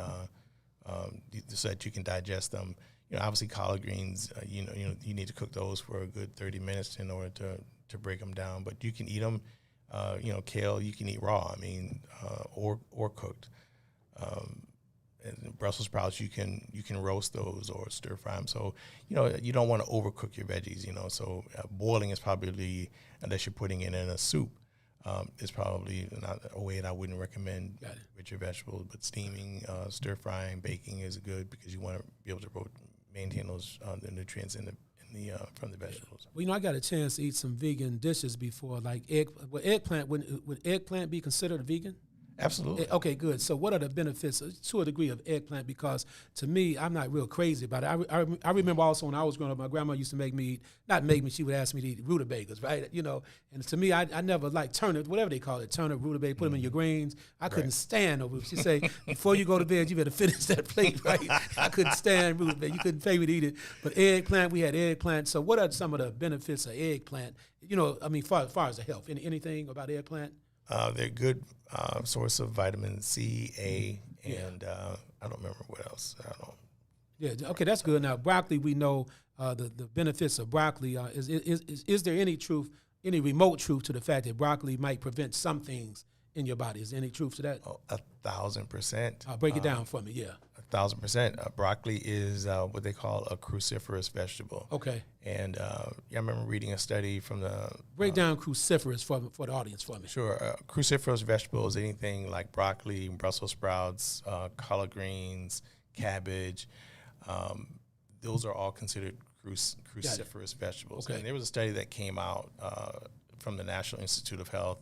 so that you can digest them. Obviously collard greens, you need to cook those for a good 30 minutes in order to break them down. But you can eat them, kale you can eat raw. I mean, or cooked. And Brussels sprouts, you can roast those or stir fry them. So, you don't want to overcook your veggies, So boiling is probably, unless you're putting it in a soup, is probably not a way that I wouldn't recommend with your vegetables. But steaming, stir frying, baking is good because you want to be able to maintain those the nutrients from the vegetables. Well, I got a chance to eat some vegan dishes before, like eggplant. Would eggplant be considered vegan? Absolutely. Okay, good. So what are the benefits to a degree of eggplant? Because to me, I'm not real crazy about it. I remember also when I was growing up, my grandma used to make me eat, she would ask me to eat rutabagas, right? And to me, I never liked turnip, whatever they call it, turnip, rutabaga, put them in your greens. I couldn't stand over. She'd say, before you go to bed, you better finish that plate, right? I couldn't stand rutabaga. You couldn't pay me to eat it. But eggplant, we had eggplant. So what are some of the benefits of eggplant? Far as the health, anything about eggplant? They're good source of vitamin C, A, and I don't remember what else. I don't. Yeah. Okay, that's good. Now, broccoli, we know the benefits of broccoli. Is there any truth, any remote truth to the fact that broccoli might prevent some things in your body? Is there any truth to that? 1,000%. Break it down for me. Yeah. 1,000%. Broccoli is what they call a cruciferous vegetable. Okay. And I remember reading a study from the... Break down cruciferous for the audience for me. Sure. Cruciferous vegetables, anything like broccoli, Brussels sprouts, collard greens, cabbage. Those are all considered cruciferous vegetables. Okay. And there was a study that came out from the National Institute of Health.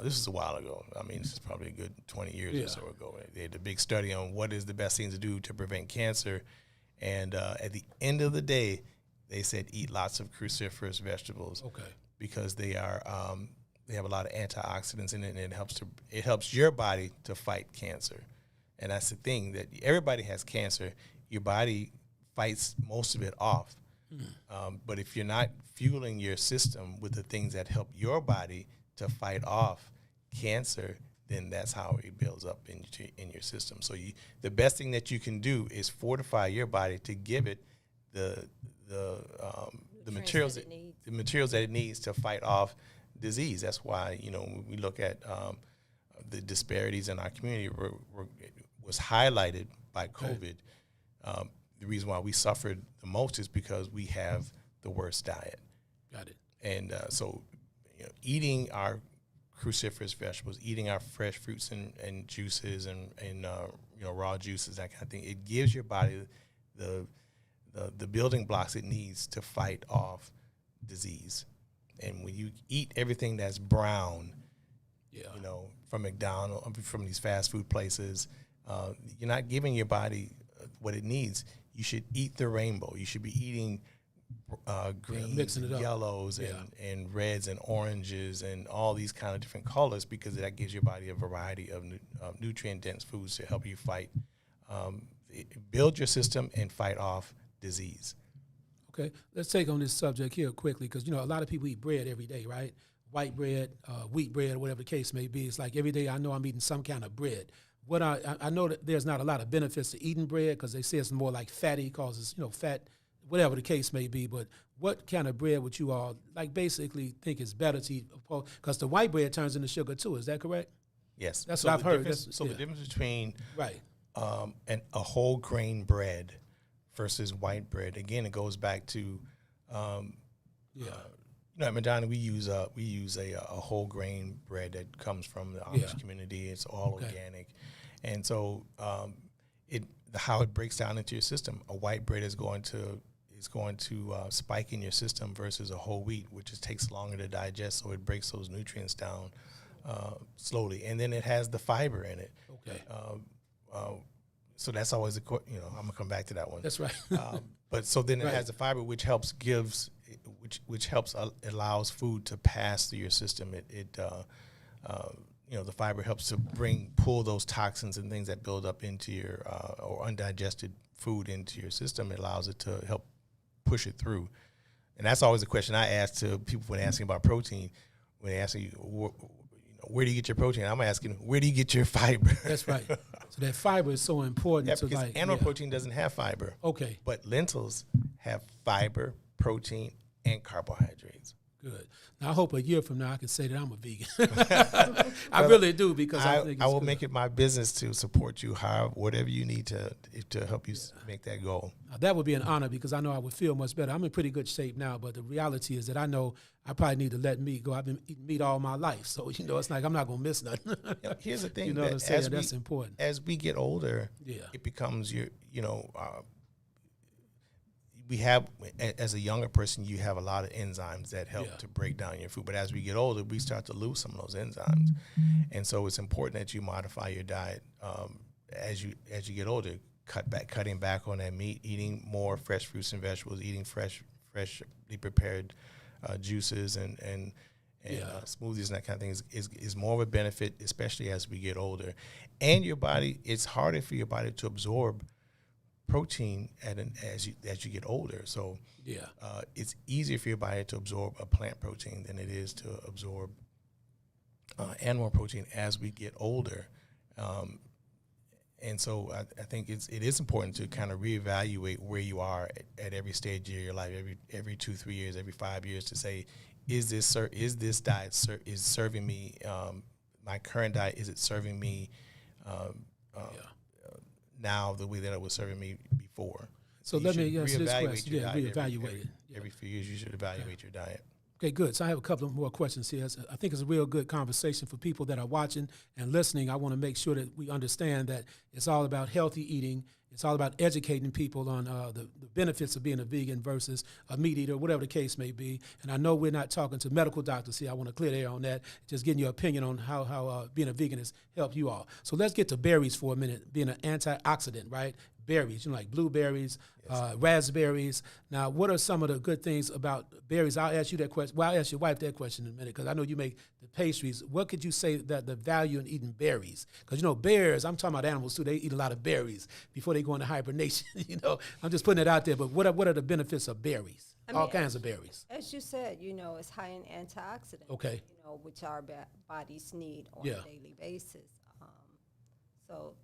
This was a while ago. I mean, this is probably a good 20 years or so ago. They had a big study on what is the best thing to do to prevent cancer. And at the end of the day, they said eat lots of cruciferous vegetables. Okay. Because they are they have a lot of antioxidants in it, and it helps your body to fight cancer. And that's the thing, that everybody has cancer. Your body fights most of it off. But if you're not fueling your system with the things that help your body to fight off cancer, then that's how it builds up in your system. So the best thing that you can do is fortify your body to give it the materials that it needs to fight off disease. That's why when we look at the disparities in our community was highlighted by COVID. The reason why we suffered the most is because we have the worst diet. Got it. And so, eating our cruciferous vegetables, eating our fresh fruits and juices and raw juices, that kind of thing, it gives your body the building blocks it needs to fight off disease. And when you eat everything that's brown, from McDonald's, from these fast food places, you're not giving your body what it needs. You should eat the rainbow. You should be eating greens and yellows and reds and oranges and all these kind of different colors, because that gives your body a variety of nutrient-dense foods to help you fight, build your system and fight off disease. Okay, let's take on this subject here quickly, because, a lot of people eat bread every day, right? White bread, wheat bread, whatever the case may be. It's like every day I know I'm eating some kind of bread. What I know that there's not a lot of benefits to eating bread, because they say it's more like fatty, causes, fat, whatever the case may be. But what kind of bread would you all basically think is better to eat? Because the white bread turns into sugar too. Is that correct? Yes. That's what I've heard. The difference between right a whole grain bread versus white bread, again, it goes back to at Medina we use a whole grain bread that comes from the Amish community. It's all organic, and so how it breaks down into your system. A white bread is going to spike in your system versus a whole wheat, which just takes longer to digest, so it breaks those nutrients down slowly, and then it has the fiber in it. Okay. So that's always I'm gonna come back to that one. That's right. But so then it has the fiber, which allows food to pass through your system. The fiber helps to pull those toxins and things that build up into your or undigested food into your system. It allows it to help push it through. And that's always a question I ask to people when asking about protein. When they ask you, where do you get your protein? I'm asking, where do you get your fiber? That's right. So that fiber is so important. Because animal protein doesn't have fiber. Okay. But lentils have fiber, protein, and carbohydrates. Good. Now, I hope a year from now I can say that I'm a vegan. I really do, because I think it's I will good. make it my business to support you, whatever you need to help you make that goal. Now, that would be an honor, because I know I would feel much better. I'm in pretty good shape now, but the reality is that I know I probably need to let meat go. I've been eating meat all my life, so it's like I'm not going to miss nothing. Here's the thing. You know what I'm saying? That's important. As we get older, it becomes we have, as a younger person, you have a lot of enzymes that help to break down your food. But as we get older, we start to lose some of those enzymes. And so it's important that you modify your diet as you get older. Cutting back on that meat, eating more fresh fruits and vegetables, eating freshly prepared juices and smoothies and that kind of thing is more of a benefit, especially as we get older. And your body, it's harder for your body to absorb protein as you get older. So it's easier for your body to absorb a plant protein than it is to absorb animal protein as we get older. And so I think it is important to kind of reevaluate where you are at every stage of your life, every 2-3 years, every 5 years, to say, is this diet serving me? My current diet, is it serving me now the way that it was serving me before? So let me ask this question. Reevaluate it. Every few years, you should evaluate your diet. Okay, good. So I have a couple of more questions here. I think it's a real good conversation for people that are watching and listening. I want to make sure that we understand that it's all about healthy eating. It's all about educating people on the benefits of being a vegan versus a meat eater, whatever the case may be. And I know we're not talking to medical doctors here. I want to clear the air on that, just getting your opinion on how being a vegan has helped you all. So let's get to berries for a minute, being an antioxidant, right? Berries, like blueberries, raspberries. Now, what are some of the good things about berries? I'll ask you that question. Well, I'll ask your wife that question in a minute, because I know you make the pastries. What could you say that the value in eating berries? Because, bears, I'm talking about animals too. They eat a lot of berries before they go into hibernation. I'm just putting it out there. But what are the benefits of berries? All kinds of berries. As you said, it's high in antioxidants. Okay. Which our bodies need on a daily basis. So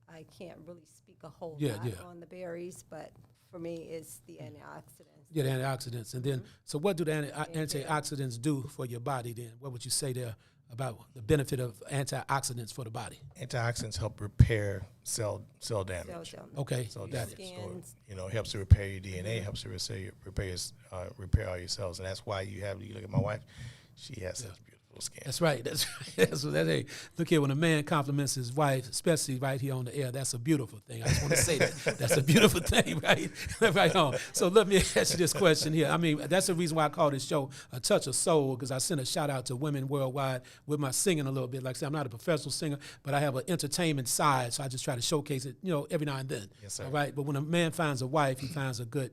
I can't really speak a whole lot on the berries, but for me, it's the antioxidants. Yeah, the antioxidants. And then, so what do the antioxidants do for your body then? What would you say there about the benefit of antioxidants for the body. Antioxidants help repair cell damage. Okay, So got it. Skins. It helps to repair your DNA, helps to repair all your cells, and that's why you look at my wife; she has such beautiful skin. That's right. That's hey, look here, when a man compliments his wife, especially right here on the air, that's a beautiful thing. I just want to say that. That's a beautiful thing, right? Right on. So let me ask you this question here. I mean, that's the reason why I call this show A Touch of Soul, because I send a shout out to women worldwide with my singing a little bit. Like I said, I'm not a professional singer, but I have an entertainment side, so I just try to showcase it, every now and then. Yes, sir. All right? But when a man finds a wife, he finds a good,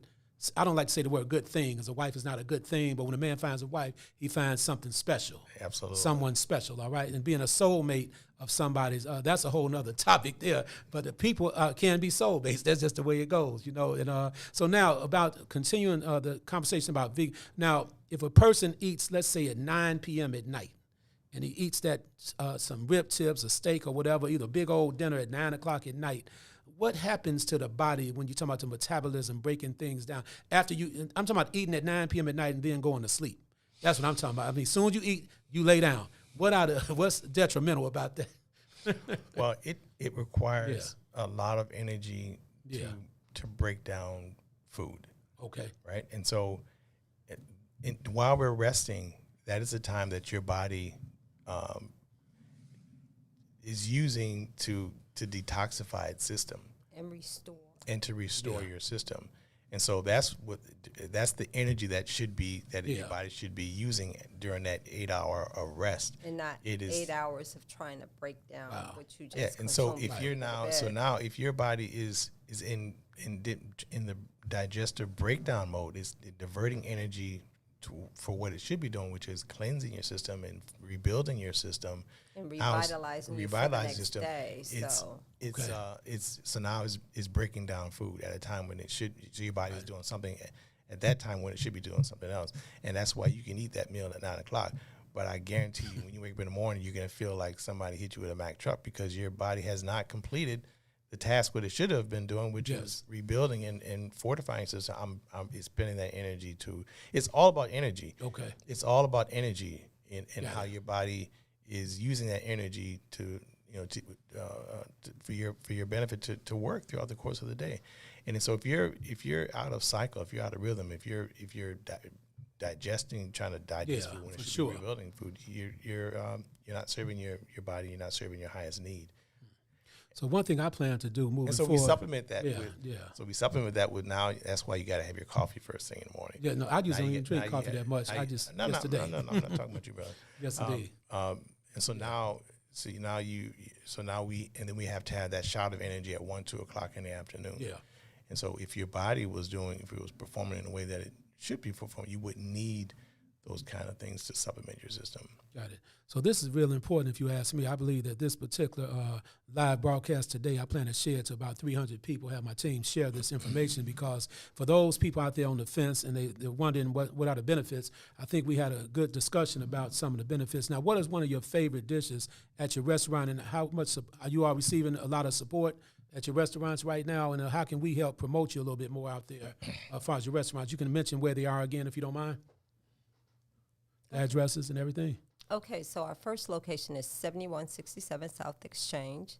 I don't like to say the word good thing, because a wife is not a good thing, but when a man finds a wife, he finds something special. Absolutely. Someone special, all right? And being a soulmate of somebody's, that's a whole nother topic there. But the people can be soulmates. That's just the way it goes, And so now about continuing the conversation about vegan. Now, if a person eats, let's say at 9 p.m. at night, and he eats that some rib tips, a steak or whatever, either a big old dinner at 9 o'clock at night, what happens to the body when you're talking about the metabolism, breaking things down? I'm talking about eating at 9 p.m. at night and then going to sleep. That's what I'm talking about. I mean, as soon as you eat, you lay down. What's detrimental about that? Well, it requires a lot of energy to break down food. Okay. Right? And so while we're resting, that is the time that your body is using to detoxify its system and to restore your system. And so that's the energy that your body should be using during that 8 hour of rest, and not 8 hours of trying to break down what you just and so if you're now if your body is in the digestive breakdown mode, is diverting energy for what it should be doing, which is cleansing your system and rebuilding your system and revitalizing you for the next day. So now it's breaking down food at a time when it should. So your body is doing something at that time when it should be doing something else, and that's why you can eat that meal at 9 o'clock. But I guarantee you, when you wake up in the morning, you're gonna feel like somebody hit you with a Mack truck because your body has not completed the task what it should have been doing, which is rebuilding and fortifying system. It's spending that energy to. It's all about energy. Okay. It's all about energy and how your body is using that energy to for your benefit to work throughout the course of the day. And so if you're out of cycle, if you're out of rhythm, if you're digesting, trying to digest food when it should be rebuilding food, you're not serving your body. You're not serving your highest need. So one thing I plan to do moving forward. We supplement that So we supplement that with now. That's why you got to have your coffee first thing in the morning. Yeah, no, I just don't even drink coffee that much. No, I'm not talking about you, brother. Yesterday. And so now we have to have that shot of energy at 1, 2 o'clock in the afternoon. Yeah. And so if your body if it was performing in a way that it should be performing, you wouldn't need those kind of things to supplement your system. Got it. So this is really important if you ask me. I believe that this particular live broadcast today, I plan to share it to about 300 people, have my team share this information, because for those people out there on the fence and they're wondering what are the benefits, I think we had a good discussion about some of the benefits. Now, what is one of your favorite dishes at your restaurant, and how much are you all receiving a lot of support at your restaurants right now, and how can we help promote you a little bit more out there as far as your restaurants? You can mention where they are again if you don't mind. The addresses and everything. Okay, so our first location is 7167 South Exchange.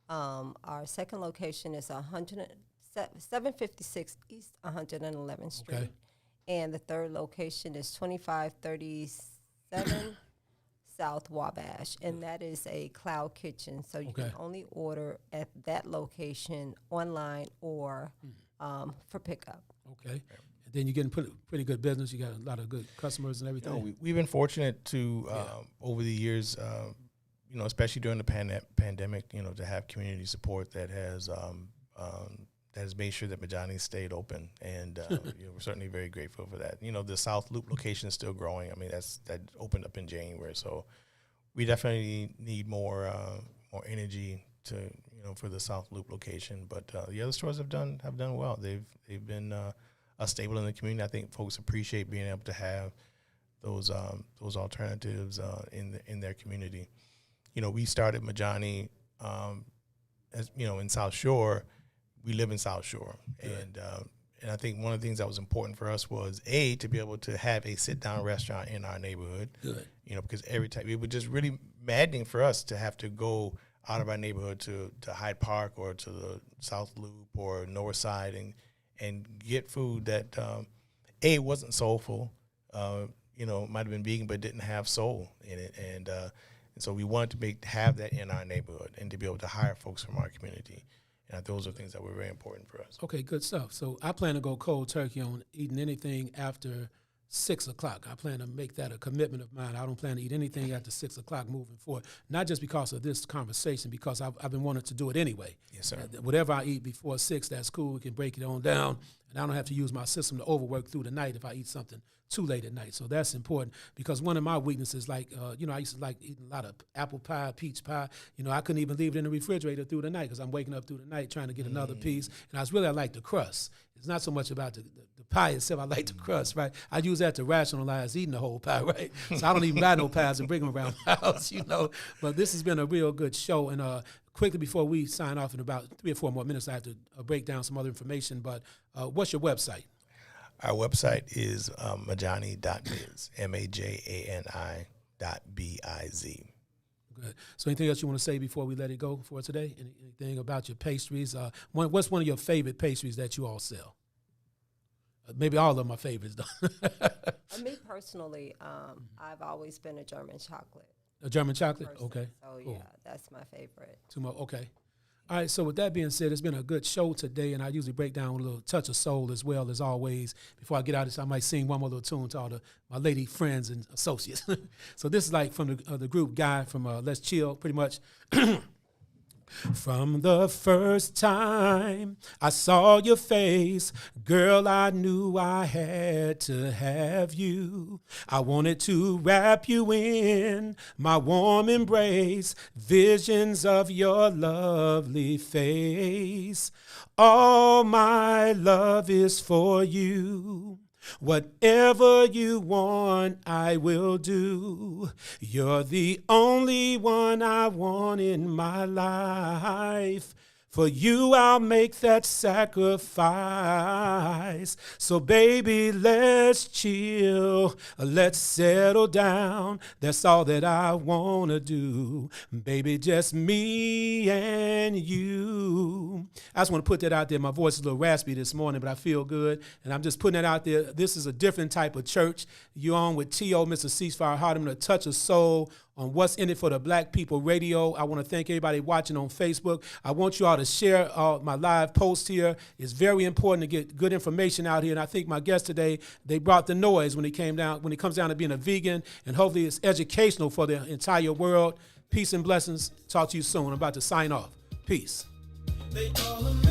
Our second location is 756 East 111th Street. Okay. And the third location is 2537 South Wabash, and that is a cloud kitchen. So you can only order at that location online or for pickup. Okay. Then you're getting pretty good business. You got a lot of good customers and everything. We've been fortunate to over the years, especially during the pandemic, to have community support that has made sure that Majani stayed open, and we're certainly very grateful for that. The South Loop location is still growing. I mean, that opened up in January, so we definitely need more energy to for the South Loop location. But the other stores have done well. They've been a staple in the community. I think folks appreciate being able to have those alternatives in their community. We started Majani as in South Shore. We live in South Shore, And I think one of the things that was important for us was to be able to have a sit-down restaurant in our neighborhood. Good. Because every time it was just really maddening for us to have to go out of our neighborhood to Hyde Park or to the South Loop or North Side and get food that wasn't soulful. Might have been vegan but didn't have soul in it, and so we wanted to have that in our neighborhood and to be able to hire folks from our community. And those are things that were very important for us. Okay, good stuff. So I plan to go cold turkey on eating anything after 6 o'clock. I plan to make that a commitment of mine. I don't plan to eat anything after 6 o'clock moving forward, not just because of this conversation, because I've been wanting to do it anyway. Yes, sir. Whatever I eat before 6, that's cool. We can break it on down, and I don't have to use my system to overwork through the night if I eat something too late at night. So that's important, because one of my weaknesses, I used to like eating a lot of apple pie, peach pie. I couldn't even leave it in the refrigerator through the night because I'm waking up through the night trying to get another piece. And I like the crust. It's not so much about the pie itself. I like the crust, right? I use that to rationalize eating the whole pie, right? So I don't even buy no pies and bring them around my house, But this has been a real good show. And quickly before we sign off in about 3 or 4 more minutes, I have to break down some other information. But what's your website? Our website is majani.biz, MAJANI.biz. Good. So anything else you want to say before we let it go for today? Anything about your pastries? What's one of your favorite pastries that you all sell? Maybe all of them are favorites, though. Me personally, I've always been a German chocolate. A German chocolate? person. Okay. So, cool. yeah, that's my favorite. Okay. All right, so with that being said, it's been a good show today, and I usually break down with a little touch of soul as well, as always. Before I get out of this, I might sing one more little tune to all my lady friends and associates. So this is like from the group Guy from Let's Chill, pretty much. From the first time I saw your face, girl, I knew I had to have you. I wanted to wrap you in my warm embrace, visions of your lovely face. All my love is for you. Whatever you want, I will do. You're the only one I want in my life. For you, I'll make that sacrifice. So, baby, let's chill. Let's settle down. That's all that I want to do. Baby, just me and you. I just want to put that out there. My voice is a little raspy this morning, but I feel good. And I'm just putting that out there. This is a different type of church. You're on with Tio, Mr. Ceasefire Hardiman, A Touch of Soul, on What's in It for the Black People Radio. I want to thank everybody watching on Facebook. I want you all to share my live post here. It's very important to get good information out here. And I think my guest today, they brought the noise when it comes down to being a vegan. And hopefully it's educational for the entire world. Peace and blessings. Talk to you soon. I'm about to sign off. Peace. They call him